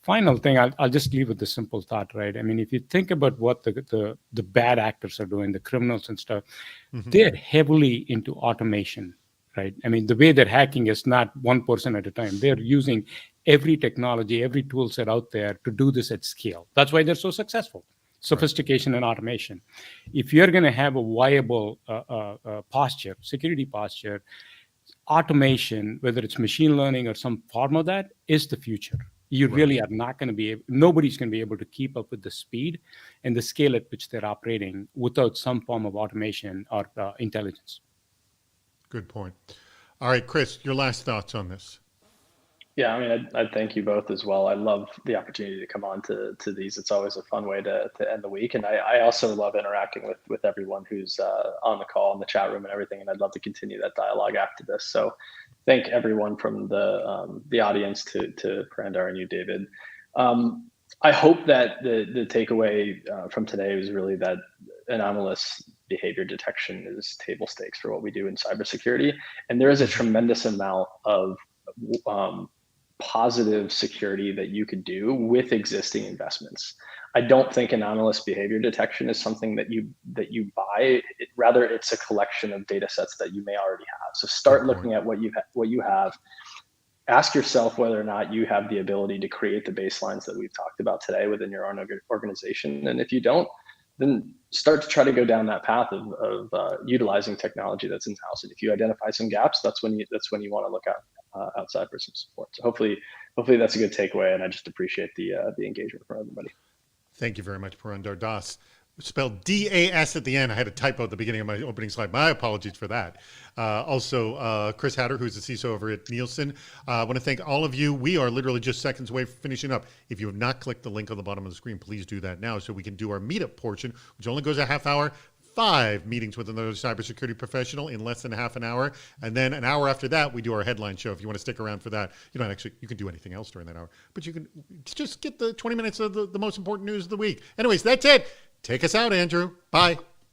Final thing, I'll just leave with the simple thought, right? I mean, if you think about what the bad actors are doing, the criminals and stuff, they're heavily into automation, right? I mean, the way they're hacking is not one person at a time. They're using every technology, every tool set out there to do this at scale. That's why they're so successful. Sophistication and automation. If you're going to have a viable posture, security posture, automation, whether it's machine learning or some form of that, is the future. You really are not going to be able, nobody's going to be able to keep up with the speed and the scale at which they're operating without some form of automation or intelligence. Good point. All right, Chris, your last thoughts on this. Yeah, I mean, I thank you both as well. I love the opportunity to come on to these. It's always a fun way to end the week. And I also love interacting with everyone who's on the call, in the chat room and everything. And I'd love to continue that dialogue after this. So thank everyone from the audience to Purandar and you, David. I hope that the takeaway from today was really that anomalous behavior detection is table stakes for what we do in cybersecurity. And there is a tremendous amount of positive security that you could do with existing investments. I don't think anomalous behavior detection is something that you buy. Rather, it's a collection of data sets that you may already have. So start looking at what you have. Ask yourself whether or not you have the ability to create the baselines that we've talked about today within your own organization. And if you don't, then start to try to go down that path of utilizing technology that's in-house. And if you identify some gaps, that's when you want to look at outside for some support. So hopefully that's a good takeaway, and I just appreciate the engagement from everybody. Thank you very much, Purandar Das. Spelled D-A-S at the end. I had a typo at the beginning of my opening slide. My apologies for that. Also, Chris Hatter, who's the CISO over at Nielsen. I want to thank all of you. We are literally just seconds away from finishing up. If you have not clicked the link on the bottom of the screen, please do that now so we can do our meetup portion, which only goes a half hour. 5 meetings with another cybersecurity professional in less than half an hour. And then an hour after that, we do our headline show. If you want to stick around for that, you can do anything else during that hour, but you can just get the 20 minutes of the most important news of the week. Anyways, that's it. Take us out, Andrew. Bye.